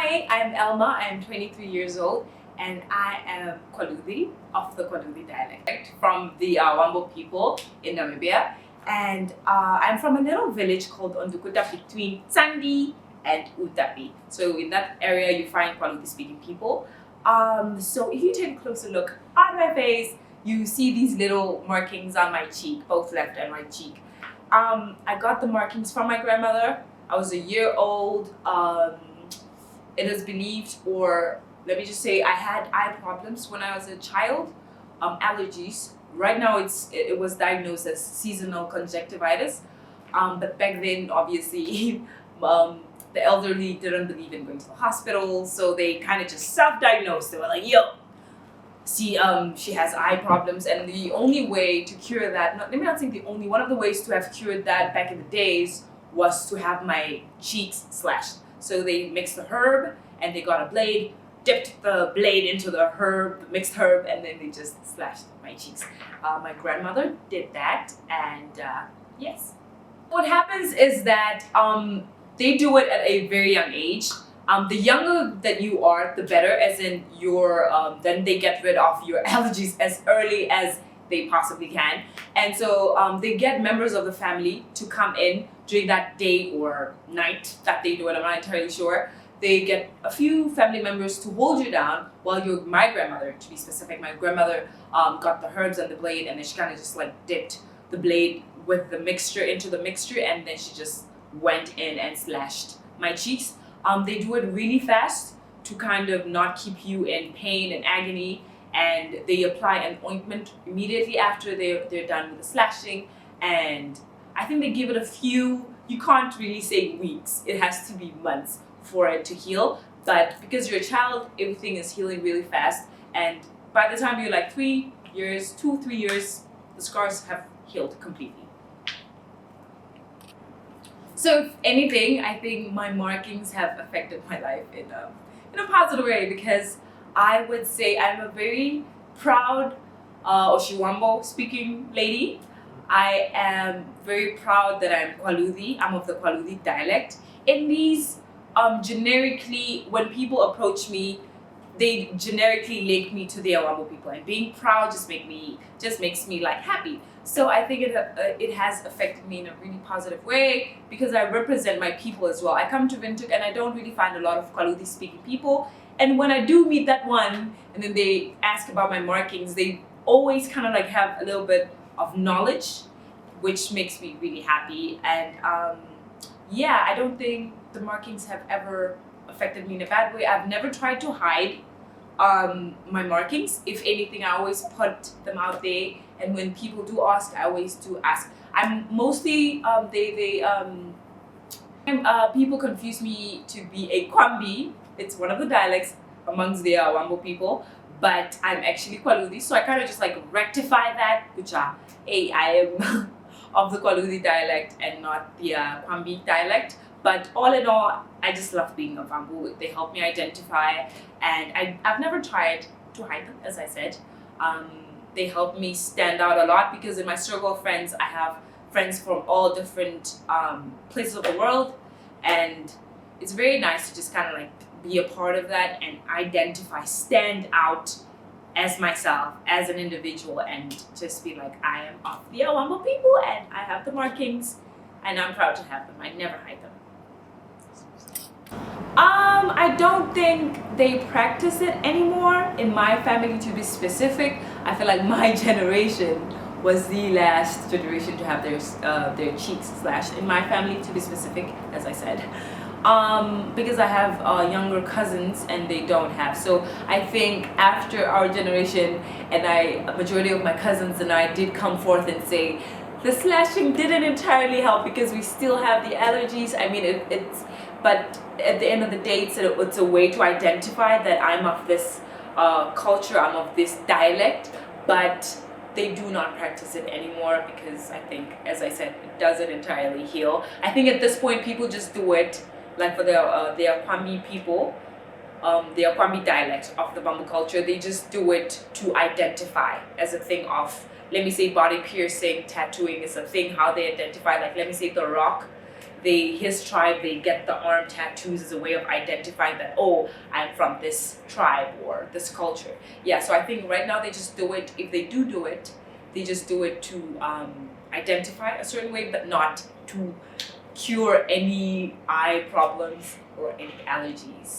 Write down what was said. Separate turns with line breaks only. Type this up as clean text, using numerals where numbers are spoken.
Hi, I'm Elma. I'm 23 years old and I am Kwaluudhi of the Kwaluudhi dialect from the Wambo people in Namibia. And I'm from a little village called Ondukuta between Tsandi and Utapi. So in that area you find Kwaluudhi speaking people. So if you take a closer look on my face, you see these little markings on my cheek, both left and right cheek. I got the markings from my grandmother. I was a year old. It is believed, or let me just say, I had eye problems when I was a child, allergies. Right now it was diagnosed as seasonal conjunctivitis. But back then, obviously, the elderly didn't believe in going to the hospital, so they kind of just self-diagnosed. They were like, yo, see, she has eye problems, and the only way to cure that, let me not say the only, one of the ways to have cured that back in the days was to have my cheeks slashed. So they mixed the herb and they got a blade, dipped the blade into the herb, mixed herb, and then they just slashed my cheeks. My grandmother did that, and yes. What happens is that they do it at a very young age. The younger that you are, the better, as in your, then they get rid of your allergies as early as they possibly can. And so they get members of the family to come in during that day or night that they do it, I'm not entirely sure. They get a few family members to hold you down while my grandmother, to be specific, my grandmother got the herbs and the blade, and then she kind of just like dipped the blade with the mixture into the mixture, and then she just went in and slashed my cheeks. They do it really fast to kind of not keep you in pain and agony, and they apply an ointment immediately after they're done with the slashing, and I think they give it a few, you can't really say weeks, it has to be months for it to heal, but because you're a child, everything is healing really fast, and by the time you're like 3 years, 2-3 years, the scars have healed completely. So if anything, I think my markings have affected my life in a positive way, because I would say I'm a very proud Oshiwambo speaking lady. I am very proud that I'm Kwaluudhi. I'm of the Kwaluudhi dialect. In these, generically, when people approach me, they generically link me to the Awambo people, and being proud just makes me like happy. So I think it has affected me in a really positive way, because I represent my people as well. I come to Windhoek and I don't really find a lot of Kwaluudhi speaking people, and when I do meet that one and then they ask about my markings, they always kind of like have a little bit of knowledge, which makes me really happy. And yeah, I don't think the markings have ever affected me in a bad way. I've never tried to hide my markings. If anything, I always put them out there, and when people do ask, I always do ask. I'm mostly people confuse me to be a Kwambi. It's one of the dialects amongst the Wambo people, but I'm actually Kwaluudhi, so I kind of just like rectify that, which hey, I am of the Kwaluudhi dialect and not the Kwambi dialect. But all in all, I just love being a Wambo. They help me identify, and I've never tried to hide them, as I said. They help me stand out a lot, because in my circle of friends, I have friends from all different places of the world, and it's very nice to just kind of like be a part of that and identify, stand out as myself, as an individual, and just be like, I am of the Wambo people and I have the markings and I'm proud to have them. I never hide them. I don't think they practice it anymore in my family, to be specific. I feel like my generation was the last generation to have their cheeks slashed in my family, to be specific, as I said. Because I have younger cousins and they don't have. So I think after our generation, and a majority of my cousins and I did come forth and say, the slashing didn't entirely help because we still have the allergies. I mean, but at the end of the day, it's a way to identify that I'm of this culture, I'm of this dialect, but they do not practice it anymore, because I think, as I said, it doesn't entirely heal. I think at this point, people just do it, like for their Kwambi people, their Kwambi dialect of the Bambu culture, they just do it to identify as a thing of, let me say, body piercing, tattooing is a thing, how they identify, like let me say The Rock, his tribe, they get the arm tattoos as a way of identifying that, oh, I'm from this tribe or this culture. Yeah, so I think right now they just do it. If they do it, they just do it to identify a certain way, but not to cure any eye problems or any allergies.